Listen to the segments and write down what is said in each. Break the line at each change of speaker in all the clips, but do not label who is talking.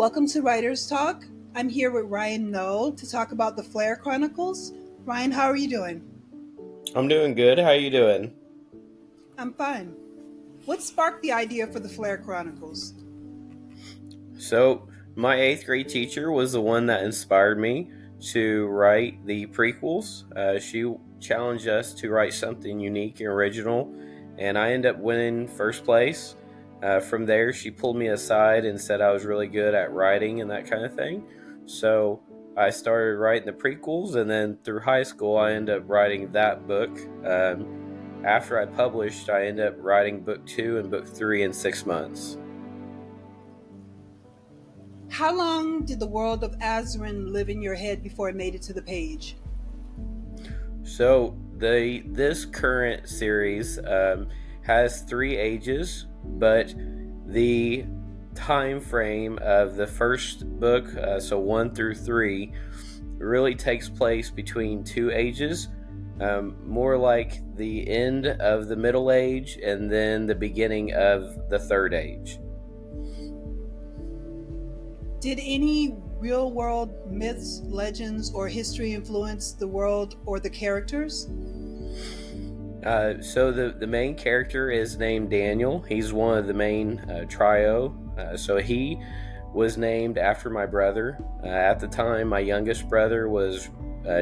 Welcome to Writers Talk. I'm here with Ryan Null to talk about the Flare Chronicles. Ryan, how are you doing?
I'm doing good. How you doing?
I'm fine. What sparked the idea for the Flare Chronicles?
So, my eighth grade teacher was the one that inspired me to write the prequels. She challenged us to write something unique and original, and I ended up winning first place. From there, she pulled me aside and said I was really good at writing and that kind of thing. So, I started writing the prequels, and then through high school, I ended up writing that book. After I published, I ended up writing book 2 and book 3 in 6 months.
How long did the world of Azrin live in your head before it made it to the page?
So this current series has 3 ages, but the time frame of the first book, so 1 through 3, really takes place between 2 ages, more like the end of the middle age and then the beginning of the third age.
Did any real-world myths, legends, or history influence the world or the characters?
So the main character is named Daniel. He's one of the main trio. So he was named after my brother. At the time, my youngest brother was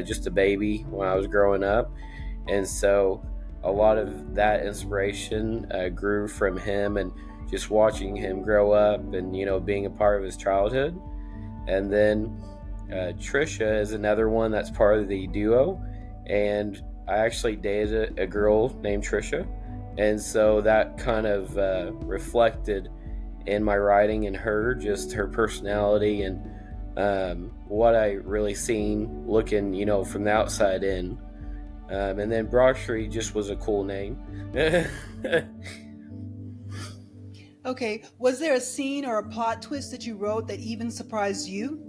just a baby when I was growing up. And so a lot of that inspiration grew from him and just watching him grow up and, being a part of his childhood. And then Trisha is another one that's part of the duo. And I actually dated a girl named Trisha. And so that kind of reflected in my writing and her, just her personality and what I really seen looking, from the outside in. And then Broctree just was a cool name.
Okay, was there a scene or a plot twist that you wrote that even surprised you?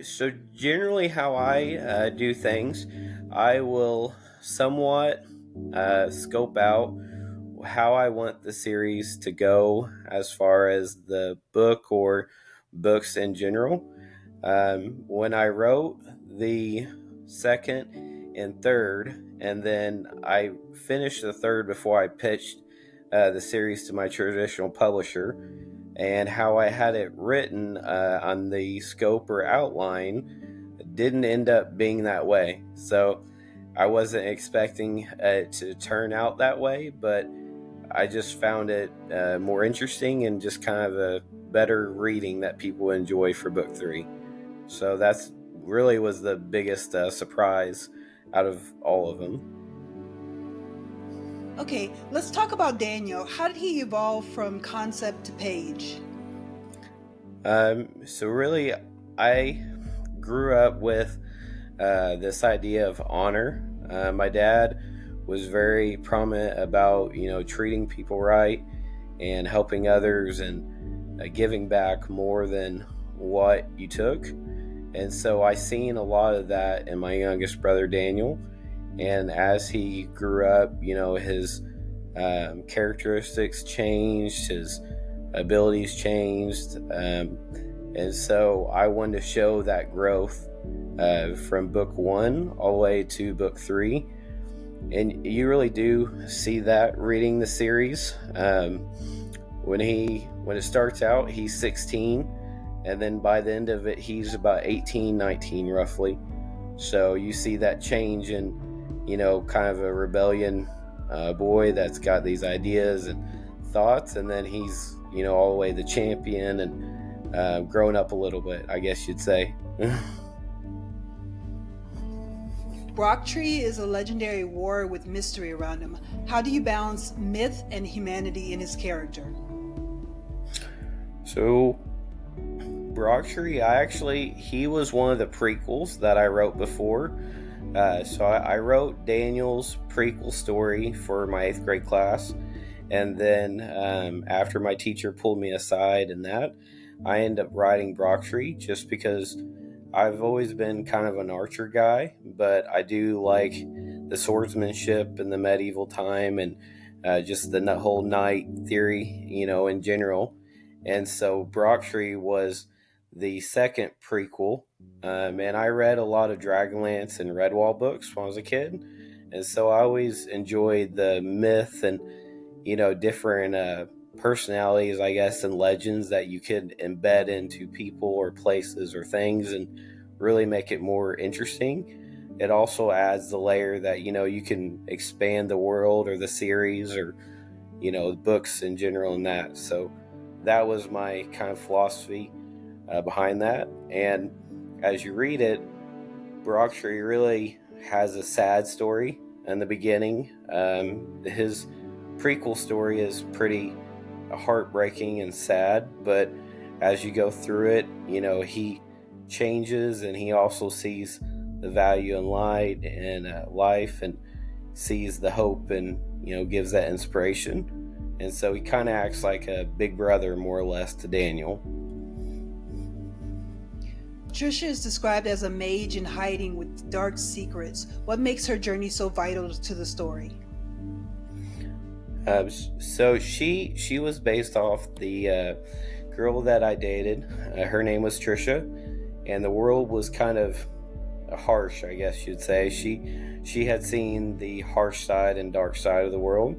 So generally how I do things, I will somewhat scope out how I want the series to go as far as the book or books in general. When I wrote the second and third, and then I finished the third before I pitched the series to my traditional publisher, and how I had it written on the scope or outline didn't end up being that way. So I wasn't expecting it to turn out that way, but I just found it more interesting and just kind of a better reading that people enjoy for book 3. So that's really was the biggest surprise out of all of them.
Okay, let's talk about Daniel. How did he evolve from concept to page?
So really, I grew up with this idea of honor. My dad was very prominent about, treating people right and helping others and giving back more than what you took. And so I seen a lot of that in my youngest brother, Daniel. And as he grew up, his characteristics changed, his abilities changed. And so I wanted to show that growth from book 1 all the way to book 3. And you really do see that reading the series. When it starts out, he's 16. And then by the end of it, he's about 18, 19 roughly. So you see that change in, kind of a rebellion boy that's got these ideas and thoughts. And then he's, all the way the champion and grown up a little bit, I guess you'd say.
Broctree is a legendary warrior with mystery around him. How do you balance myth and humanity in his character?
So Broctree, he was one of the prequels that I wrote before. So I wrote Daniel's prequel story for my 8th grade class. And then after my teacher pulled me aside in that, I ended up writing Broctree just because I've always been kind of an archer guy, but I do like the swordsmanship and the medieval time and just the whole knight theory, in general. And so Broctree was the second prequel. And I read a lot of Dragonlance and Redwall books when I was a kid. And so I always enjoyed the myth and, different personalities, I guess, and legends that you could embed into people or places or things and really make it more interesting. It also adds the layer that, you can expand the world or the series or, the books in general and that. So that was my kind of philosophy behind that. And as you read it, Broctree really has a sad story in the beginning. His prequel story is pretty heartbreaking and sad, but as you go through it, he changes, and he also sees the value in light and life, and sees the hope, and gives that inspiration. And so he kind of acts like a big brother, more or less, to Daniel.
Trisha is described as a mage in hiding with dark secrets. What makes her journey so vital to the story?
So she was based off the girl that I dated. Her name was Trisha, and the world was kind of harsh, I guess you'd say. She had seen the harsh side and dark side of the world,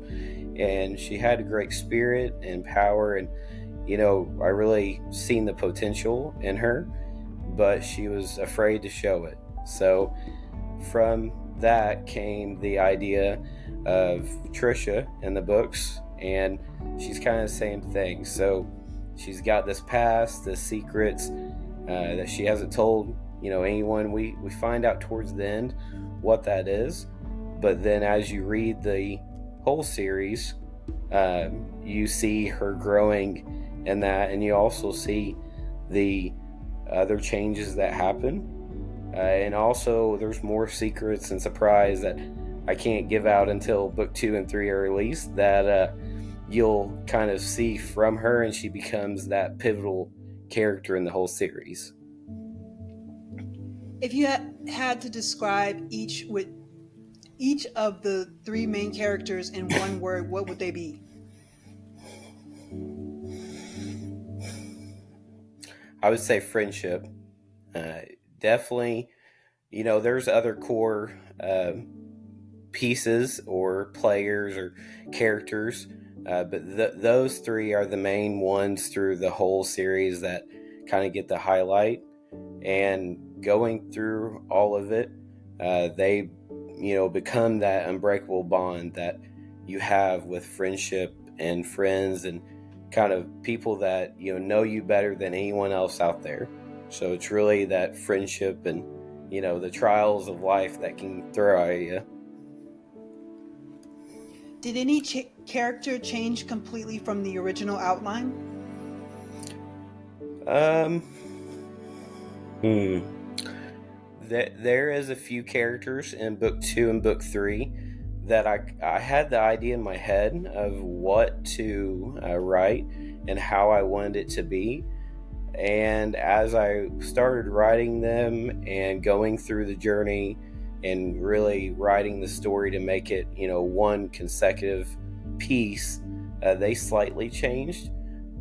and she had a great spirit and power, and I really seen the potential in her, but she was afraid to show it. So from that came the idea of Trisha in the books, and she's kind of the same thing. So she's got this past, this secrets that she hasn't told anyone. We find out towards the end what that is, but then as you read the whole series, you see her growing in that, and you also see the other changes that happen. And also there's more secrets and surprise that I can't give out until book 2 and 3 are released, that you'll kind of see from her, and she becomes that pivotal character in the whole series.
If you had to describe each of the 3 main characters in one word, what would they be?
I would say friendship. Definitely, there's other core pieces or players or characters, but those 3 are the main ones through the whole series that kind of get the highlight. And going through all of it, they become that unbreakable bond that you have with friendship and friends and kind of people that know you better than anyone else out there. So it's really that friendship and the trials of life that can throw at you.
Did any character change completely from the original outline?
There is a few characters in book 2 and book 3 that I had the idea in my head of what to write and how I wanted it to be. And as I started writing them and going through the journey and really writing the story to make it, one consecutive piece, they slightly changed.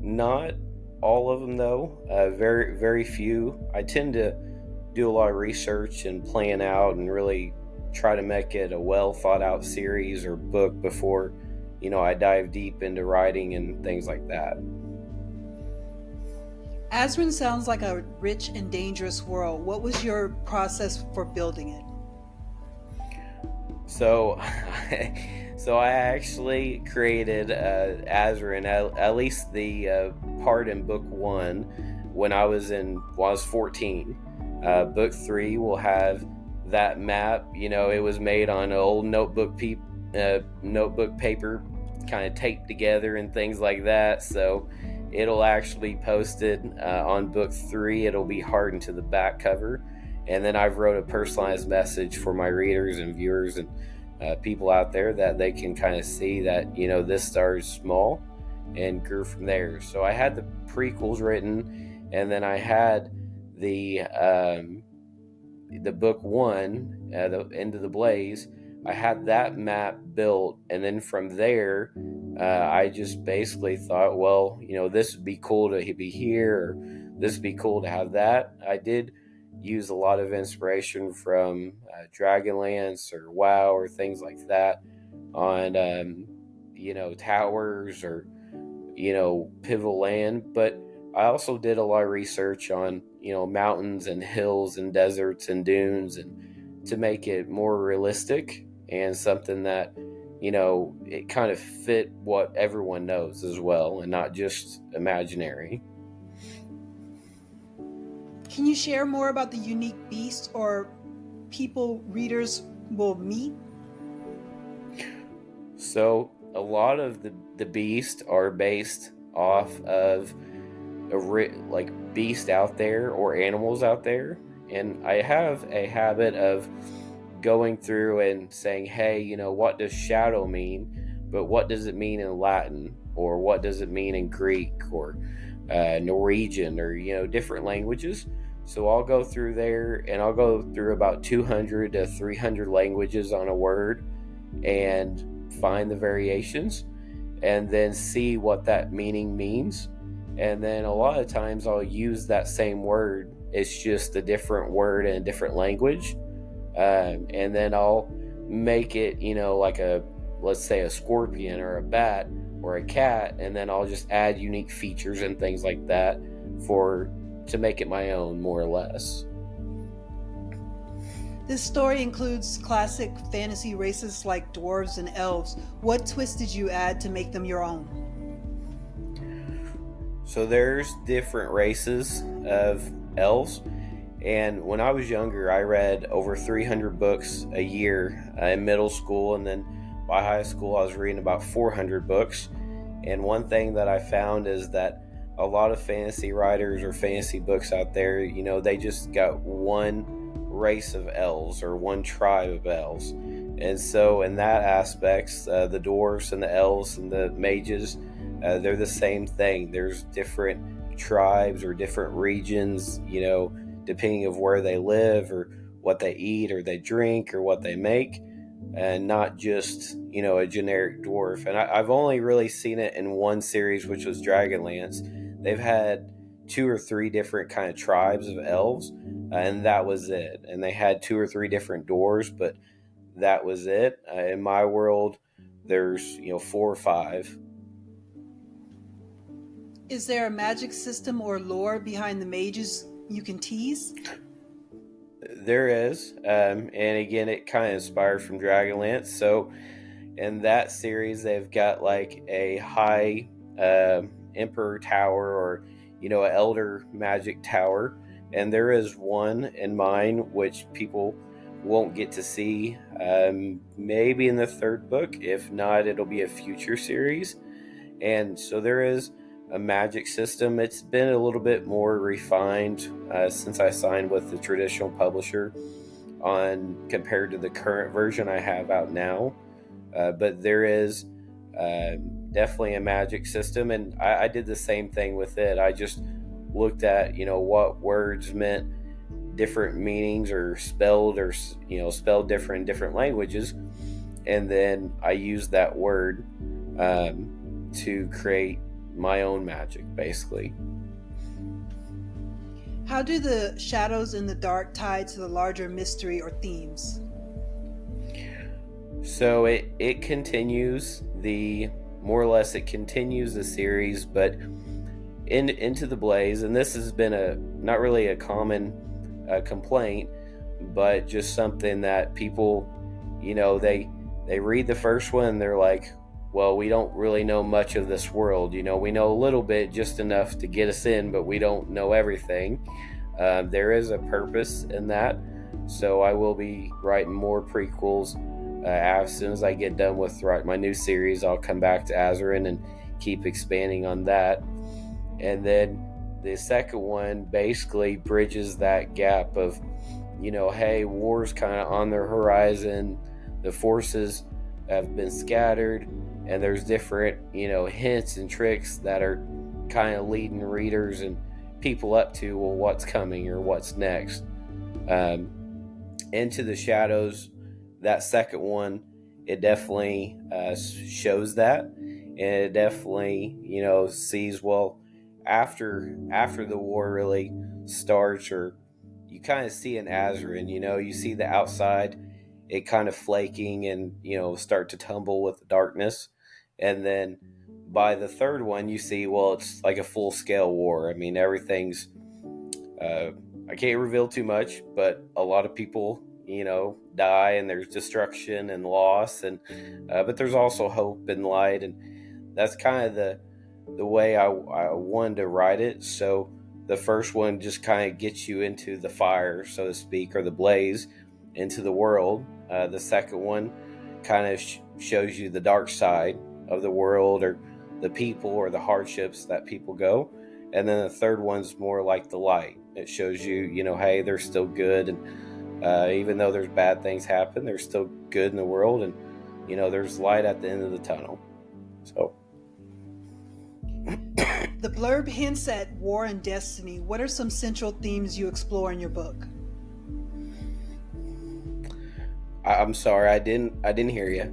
Not all of them, though. Very, very few. I tend to do a lot of research and plan out and really try to make it a well thought out series or book before, I dive deep into writing and things like that.
Azrin sounds like a rich and dangerous world. What was your process for building it?
So, so I actually created Azrin, at least the part in book 1 when I was 14. Book 3 will have that map. It was made on an old notebook paper, kind of taped together and things like that. So it'll actually be posted on book 3. It'll be hardened to the back cover, and then I've wrote a personalized message for my readers and viewers and people out there that they can kind of see that this started small and grew from there. So I had the prequels written, and then I had the book 1, the End of the Blaze. I had that map built, and then from there I just basically thought, well, this would be cool to be here, or this would be cool to have that. I did use a lot of inspiration from Dragonlance or WoW or things like that on, towers or, pivotal land. But I also did a lot of research on, mountains and hills and deserts and dunes, and to make it more realistic and something that, it kind of fit what everyone knows as well, and not just imaginary.
Can you share more about the unique beast or people readers will meet?
So a lot of the beasts are based off of like beast out there or animals out there, and I have a habit of going through and saying, hey, what does shadow mean, but what does it mean in Latin, or what does it mean in Greek, or Norwegian, or different languages. So I'll go through there and I'll go through about 200 to 300 languages on a word and find the variations and then see what that meaning means. And then a lot of times I'll use that same word. It's just a different word in a different language. And then I'll make it, like let's say a scorpion or a bat or a cat. And then I'll just add unique features and things like that to make it my own, more or less.
This story includes classic fantasy races like dwarves and elves. What twist did you add to make them your own?
So there's different races of elves. And when I was younger, I read over 300 books a year in middle school. And then by high school, I was reading about 400 books. And one thing that I found is that a lot of fantasy writers or fantasy books out there, they just got one race of elves or one tribe of elves. And so in that aspects, the dwarves and the elves and the mages, they're the same thing. There's different tribes or different regions, depending of where they live or what they eat or they drink or what they make, and not just, a generic dwarf. And I've only really seen it in one series, which was Dragonlance. They've had 2 or 3 different kind of tribes of elves, and that was it. And they had 2 or 3 different doors, but that was it. In my world, there's 4 or 5.
Is there a magic system or lore behind the mages you can tease?
There is, and again, it kind of inspired from Dragonlance. So in that series, they've got like a high emperor tower, or an elder magic tower, and there is one in mine which people won't get to see, maybe in the 3rd book. If not, it'll be a future series. And so there is a magic system. It's been a little bit more refined since I signed with the traditional publisher compared to the current version I have out now. But there is definitely a magic system, and I did the same thing with it. I just looked at what words meant different meanings, or spelled different in different languages, and then I used that word to create my own magic, basically.
How do the shadows in the dark tie to the larger mystery or themes?
So it continues more or less it continues the series, but into the blaze. And this has been not really a common complaint, but just something that people, they read the first one and they're like, well, we don't really know much of this world. We know a little bit, just enough to get us in, but we don't know everything. There is a purpose in that. So I will be writing more prequels. As soon as I get done with my new series, I'll come back to Azrin and keep expanding on that. And then the second one basically bridges that gap of, hey, war's kind of on the horizon. The forces have been scattered, and there's different, hints and tricks that are kind of leading readers and people up to, well, what's coming or what's next. Into the Shadows, that second one, it definitely shows that. and it definitely, sees, well, after the war really starts, or you kind of see an Azrin, you see the outside, it kind of flaking and, start to tumble with the darkness. And then by the third one, you see, well, it's like a full scale war. I mean, everything's, uh, I can't reveal too much, but a lot of people, die, and there's destruction and loss, and but there's also hope and light, and that's kind of the way I wanted to write it. So the first one just kind of gets you into the fire, so to speak, or the blaze, into the world. The second one kind of shows you the dark side of the world, or the people, or the hardships that people go. And then the third one's more like the light. It shows you, hey, they're still good, and even though there's bad things happen, there's still good in the world, and there's light at the end of the tunnel. So
The blurb hints at war and destiny. What are some central themes you explore in your book?
I'm sorry, I didn't hear you.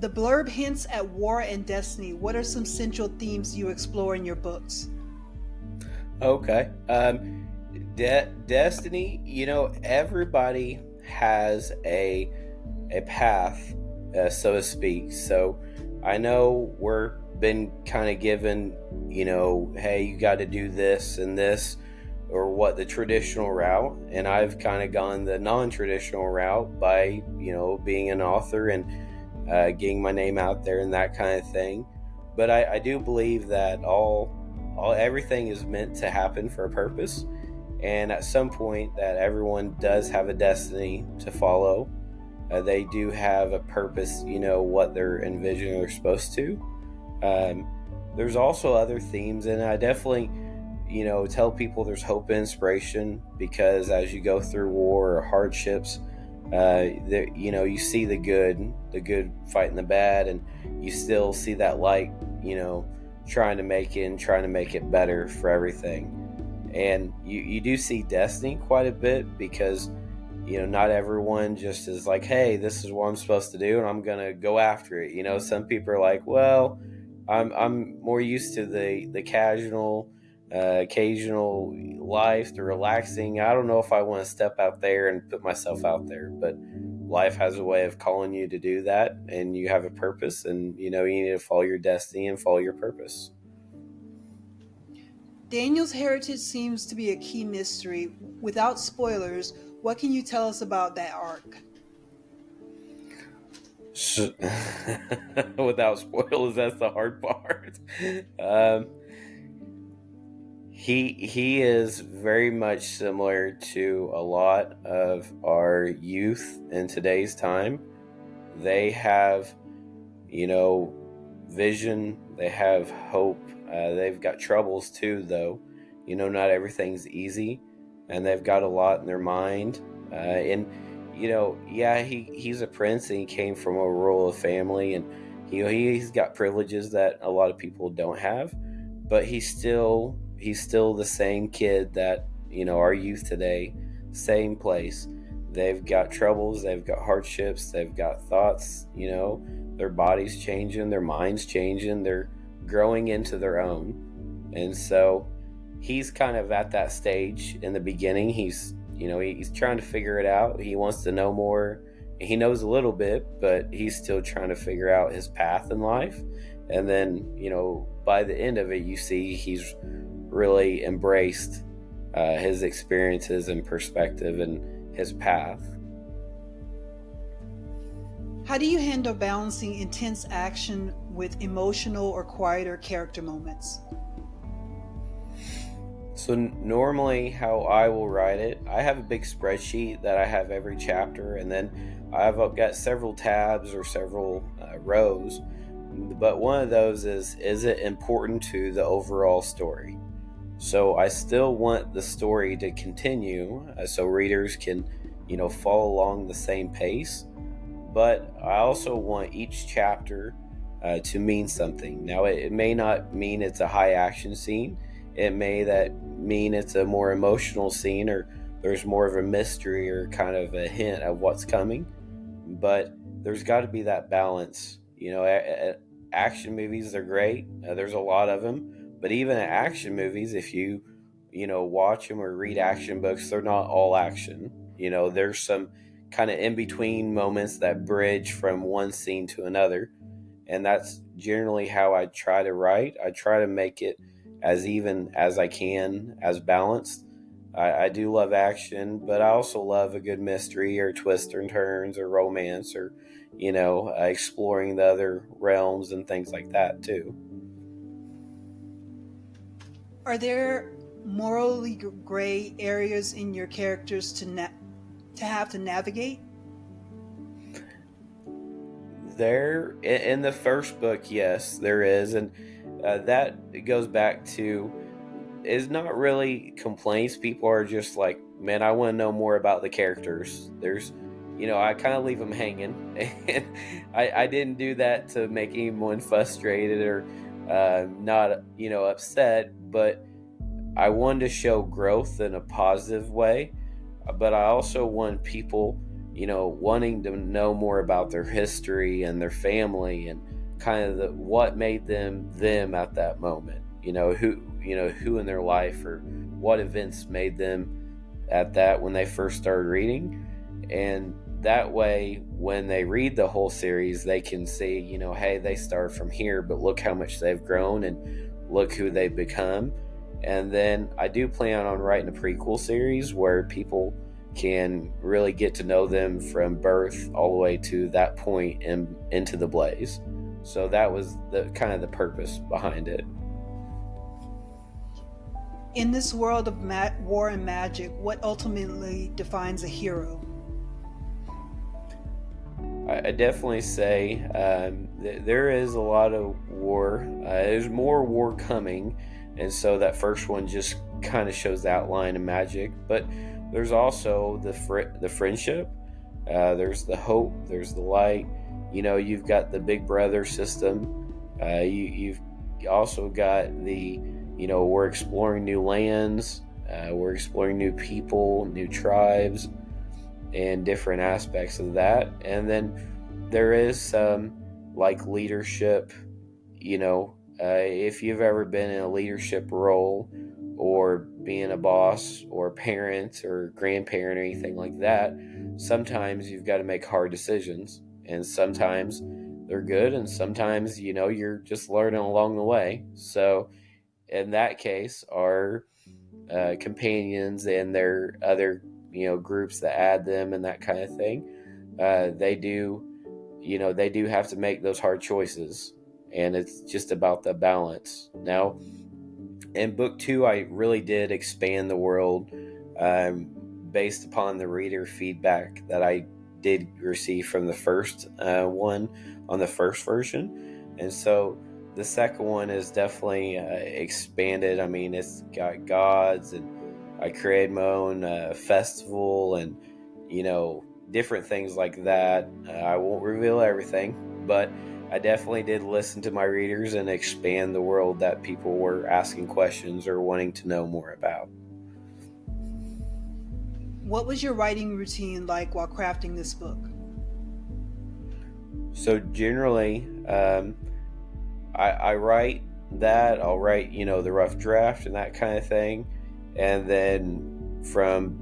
The blurb hints at war and destiny. What are some central themes you explore in your books?
Okay. Destiny, everybody has a path, so to speak. So I know we're been kind of given, hey, you got to do this and this, or what, the traditional route. And I've kind of gone the non-traditional route by, being an author and getting my name out there and that kind of thing. But I do believe that everything is meant to happen for a purpose, and at some point that everyone does have a destiny to follow. They do have a purpose, what they're envisioning they're supposed to. There's also other themes, and I definitely, tell people there's hope and inspiration, because as you go through war or hardships, you see the good fighting the bad, and you still see that light, trying to make it better for everything. And you do see destiny quite a bit, because not everyone just is like, hey, this is what I'm supposed to do and I'm gonna go after it. Some people are like, well, I'm more used to the casual, occasional life, the relaxing. I don't know if I want to step out there and put myself out there. But life has a way of calling you to do that, and you have a purpose, and you need to follow your destiny and follow your purpose.
Daniel's heritage seems to be a key mystery. Without spoilers, what can you tell us about that arc?
So, without spoilers, that's the hard part. He is very much similar to a lot of our youth in today's time. They have, vision. They have hope. They've got troubles too, though. Not everything's easy, and they've got a lot in their mind. And he's a prince, and he came from a royal family, and he's got privileges that a lot of people don't have. But he's still the same kid that our youth today, same place. They've got troubles, they've got hardships, they've got thoughts. Their bodies changing, their minds changing, they're growing into their own. And so he's kind of at that stage in the beginning. He's trying to figure it out. He wants to know more. He knows a little bit, but he's still trying to figure out his path in life. And then, by the end of it, you see he's really embraced his experiences and perspective and his path.
How do you handle balancing intense action with emotional or quieter character moments?
So normally how I will write it, I have a big spreadsheet that I have every chapter, and then I've got several tabs or several rows. But one of those is it important to the overall story? So I still want the story to continue, so readers can, follow along the same pace. But I also want each chapter to mean something. Now, it may not mean it's a high action scene. It may mean it's a more emotional scene, or there's more of a mystery or kind of a hint of what's coming. But there's got to be that balance. action movies, they're great. There's a lot of them, but even action movies, if you watch them or read action books, they're not all action. There's some kind of in between moments that bridge from one scene to another, and that's generally how I try to write. I try to make it as even as I can, as balanced. I do love action, but I also love a good mystery or twists and turns or romance or exploring the other realms and things like that too.
Are there morally gray areas in your characters to have to navigate?
There, in the first book, yes, there is, and that goes back to, is not really complaints. People are just like, man, I want to know more about the characters. There's, I kind of leave them hanging, and I didn't do that to make anyone frustrated or not, upset, but I wanted to show growth in a positive way. But I also want people, wanting to know more about their history and their family and kind of what made them at that moment. Who in their life or what events made them at that when they first started reading. And that way, when they read the whole series, they can see, hey, they started from here, but look how much they've grown and look who they've become. And then I do plan on writing a prequel series where people can really get to know them from birth all the way to that point and into the blaze. So that was the kind of the purpose behind it.
In this world of war and magic, what ultimately defines a hero?
I definitely say there is a lot of war. There's more war coming, and so that first one just kind of shows the outline of magic. But there's also the friendship. There's the hope. There's the light. You've got the big brother system. You've also got the, we're exploring new lands. We're exploring new people, new tribes, and different aspects of that. And then there is some like leadership. If you've ever been in a leadership role or being a boss or parent or grandparent or anything like that, sometimes you've got to make hard decisions, and sometimes they're good, and sometimes you're just learning along the way. So in that case, our companions and their other groups that add them and that kind of thing, they do have to make those hard choices, and it's just about the balance. Now, in book 2, I really did expand the world based upon the reader feedback that I did receive from the first one on the first version. And so the second one is definitely expanded. I mean, it's got gods, and I created my own festival and, different things like that. I won't reveal everything, but I definitely did listen to my readers and expand the world that people were asking questions or wanting to know more about.
What was your writing routine like while crafting this book?
So generally, I write that. I'll write, the rough draft and that kind of thing. And then from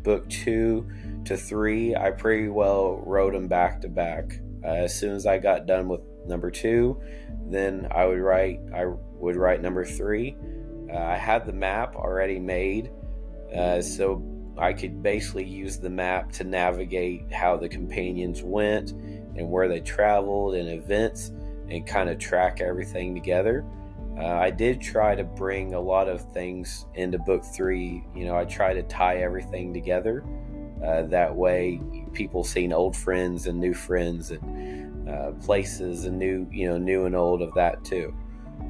book 2 to 3, I pretty well wrote them back to back. As soon as I got done with number 2, then I would write number 3. I had the map already made, so I could basically use the map to navigate how the companions went and where they traveled and events and kind of track everything together. I did try to bring a lot of things into book 3. I try to tie everything together. That way people seen old friends and new friends and places and new and old of that too.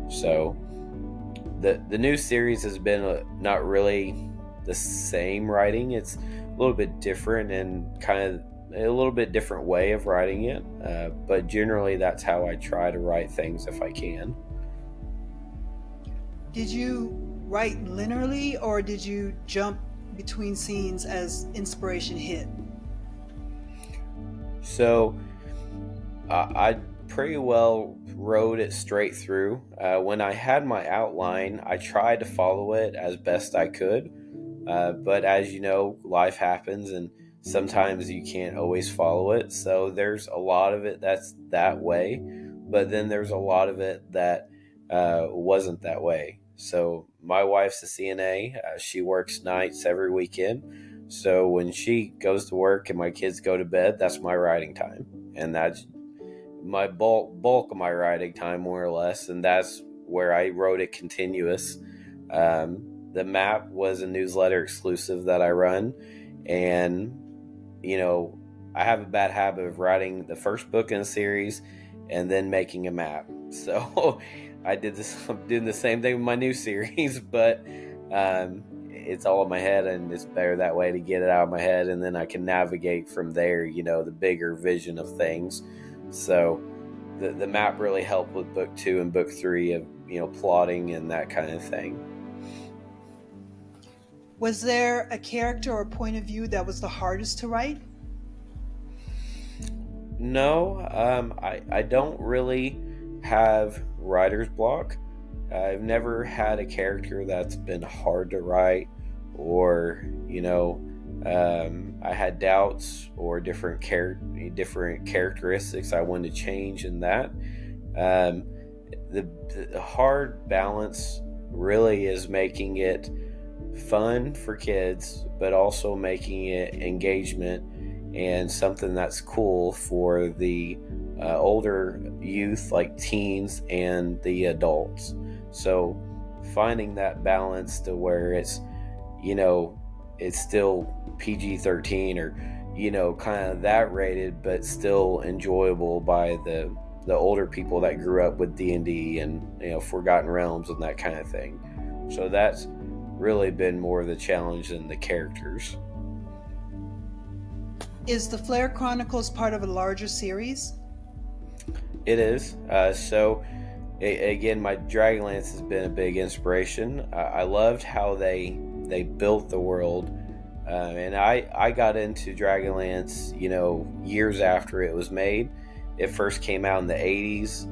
So the new series has been not really the same writing. It's a little bit different and kind of a little bit different way of writing it. But generally that's how I try to write things if I can.
Did you write linearly, or did you jump between scenes as inspiration hit?
So I pretty well wrote it straight through. When I had my outline, I tried to follow it as best I could. But as you know, life happens and sometimes you can't always follow it. So there's a lot of it that's that way, but then there's a lot of it that wasn't that way. So my wife's a CNA. She works nights every weekend. So when she goes to work and my kids go to bed, that's my writing time. And that's my bulk of my writing time, more or less. And that's where I wrote it continuous. The map was a newsletter exclusive that I run. And, I have a bad habit of writing the first book in a series and then making a map. So I'm doing the same thing with my new series, but it's all in my head, and it's better that way to get it out of my head, and then I can navigate from there, the bigger vision of things. So the map really helped with book 2 and book 3 of, plotting and that kind of thing.
Was there a character or point of view that was the hardest to write?
No, I don't really have writer's block. I've never had a character that's been hard to write, or I had doubts or different characteristics I wanted to change in that. The hard balance really is making it fun for kids, but also making it engagement and something that's cool for the older youth, like teens, and the adults. So finding that balance to where it's, it's still PG-13 or, kind of that rated, but still enjoyable by the older people that grew up with D&D and, Forgotten Realms and that kind of thing. So that's really been more of the challenge than the characters.
Is the Flare Chronicles part of a larger series?
It is. Again, my Dragonlance has been a big inspiration. I loved how they built the world, and I got into Dragonlance, years after it was made. It first came out in the 80s,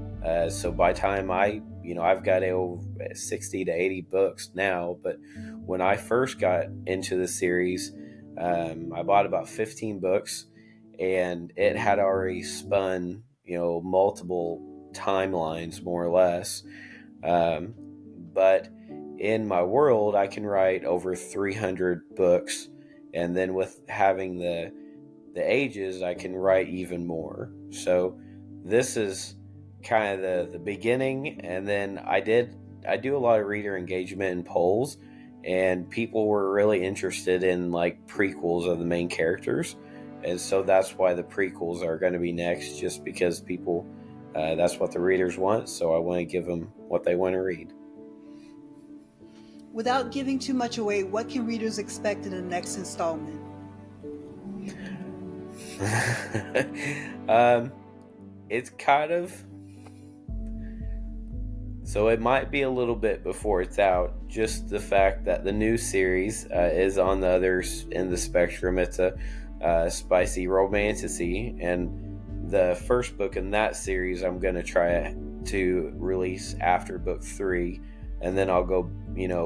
so by the time I've got over 60 to 80 books now, but when I first got into the series, I bought about 15 books, and it had already spun, multiple timelines, more or less. But in my world, I can write over 300 books, and then with having the ages, I can write even more. So this is kind of the beginning, and then I do a lot of reader engagement and polls, and people were really interested in like prequels of the main characters, and so that's why the prequels are going to be next, just because people that's what the readers want, so I want to give them what they want to read.
Without giving too much away, what can readers expect in the next installment?
It's kind of, so it might be a little bit before it's out. Just the fact that the new series is on the other end of the spectrum. It's a spicy romantasy, and the first book in that series I'm going to try to release after book 3, and then I'll go,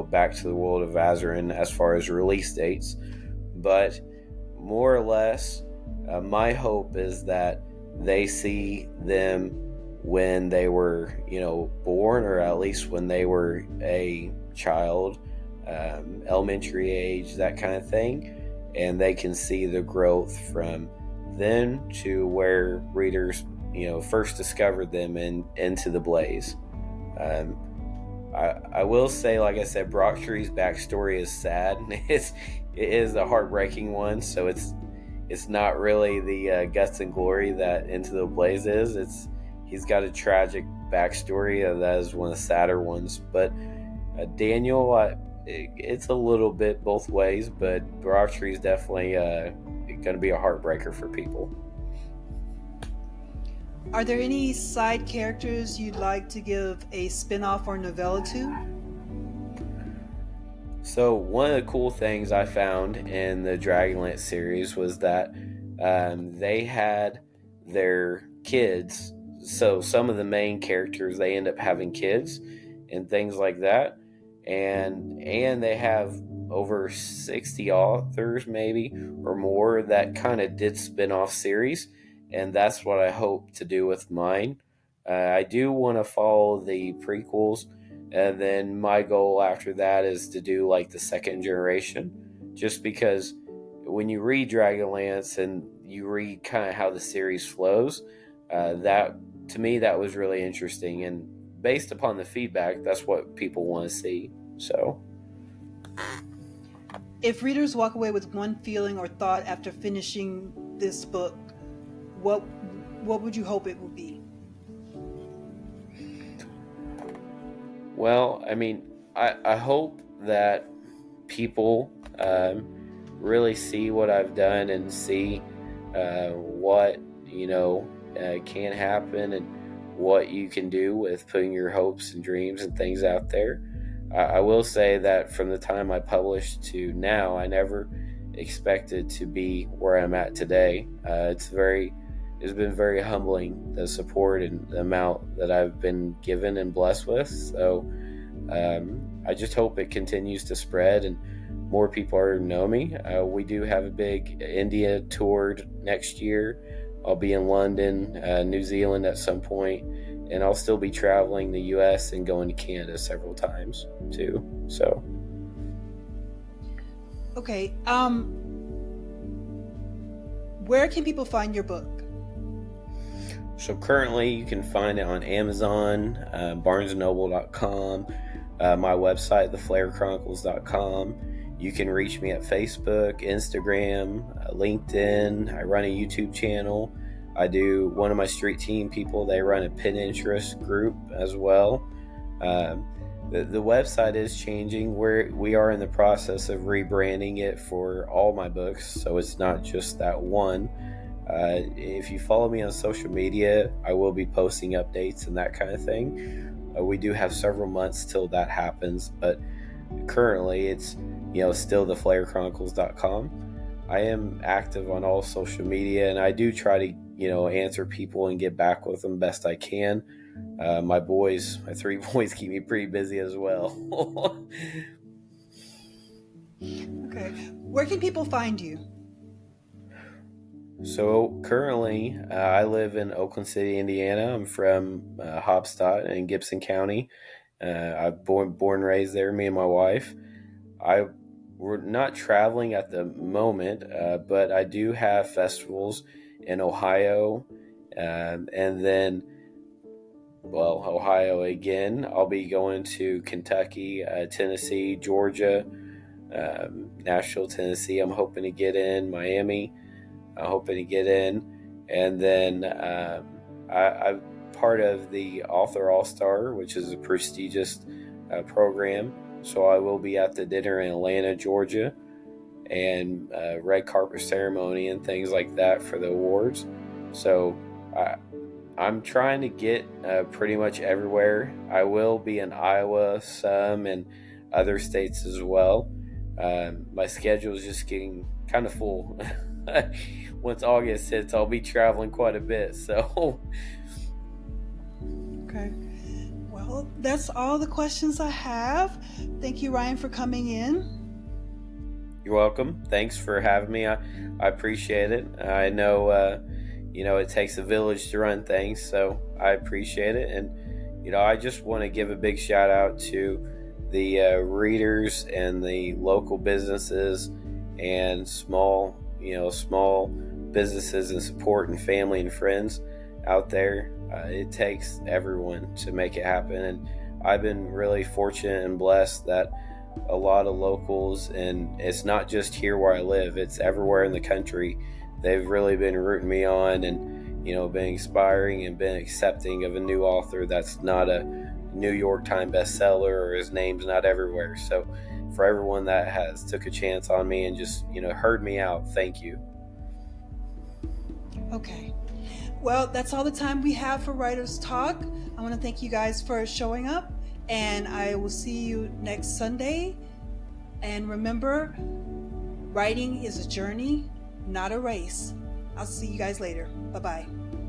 back to the world of Azrin as far as release dates. But more or less, my hope is that they see them when they were, born, or at least when they were a child, elementary age, that kind of thing, and they can see the growth from then to where readers, first discovered them into the Blaze. I will say, like I said, Broctree's backstory is sad. It is a heartbreaking one, so it's not really the guts and glory that Into the Blaze is. He's got a tragic backstory. That is one of the sadder ones. But Daniel, it's a little bit both ways, but Broctree is definitely going to be a heartbreaker for people.
Are there any side characters you'd like to give a spin-off or novella to?
So one of the cool things I found in the Dragonlance series was that they had their kids so some of the main characters, they end up having kids and things like that, and they have over 60 authors maybe or more that kind of did spin-off series, and that's what I hope to do with mine. I do want to follow the prequels, and then my goal after that is to do like the second generation, just because when you read Dragonlance and you read kind of how the series flows, that to me that was really interesting, and based upon the feedback, that's what people want to see. So
if readers walk away with one feeling or thought after finishing this book, what would you hope it would be?
Well, I mean, I hope that people really see what I've done and see what can happen, and what you can do with putting your hopes and dreams and things out there. I will say that from the time I published to now, I never expected to be where I'm at today. It's been very humbling, the support and the amount that I've been given and blessed with. So I just hope it continues to spread and more people already know me. We do have a big India tour next year. I'll be in London, New Zealand at some point, and I'll still be traveling the US and going to Canada several times too. So
okay, where can people find your book?
So currently you can find it on Amazon, barnesandnoble.com, my website, theflarechronicles.com. You can reach me at Facebook, Instagram, LinkedIn. I run a YouTube channel. I do one of my street team people, they run a Pinterest group as well. The website is changing. We are in the process of rebranding it for all my books, so it's not just that one. If you follow me on social media, I will be posting updates and that kind of thing. We do have several months till that happens, but currently it's still theflarechronicles.com. I am active on all social media, and I do try to answer people and get back with them best I can. My 3 boys keep me pretty busy as well.
Okay, where can people find you?
So currently, I live in Oakland City, Indiana. I'm from Hobstadt in Gibson County. I've born and raised there, me and my wife. We're not traveling at the moment, but I do have festivals in Ohio, and then, Ohio again. I'll be going to Kentucky, Tennessee, Georgia, Nashville, Tennessee. I'm hoping to get in Miami. I'm hoping to get in, and then I'm part of the Author All-Star, which is a prestigious program. So I will be at the dinner in Atlanta, Georgia, and red carpet ceremony and things like that for the awards. So I'm trying to get pretty much everywhere. I will be in Iowa some and other states as well. My schedule is just getting kind of full. Once August hits, I'll be traveling quite a bit. So
okay, well, that's all the questions I have. Thank you, Ryan, for coming in.
You're welcome. Thanks for having me. I appreciate it. I know it takes a village to run things, so I appreciate it. And I just want to give a big shout out to the readers and the local businesses and small businesses and support and family and friends out there. It takes everyone to make it happen, and I've been really fortunate and blessed that a lot of locals, and it's not just here where I live, it's everywhere in the country, they've really been rooting me on and been inspiring and been accepting of a new author that's not a New York Times bestseller or his name's not everywhere. So for everyone that has took a chance on me and just heard me out, thank you.
Okay, well, that's all the time we have for Writers Talk. I want to thank you guys for showing up, and I will see you next Sunday. And remember, writing is a journey, not a race. I'll see you guys later. Bye-bye.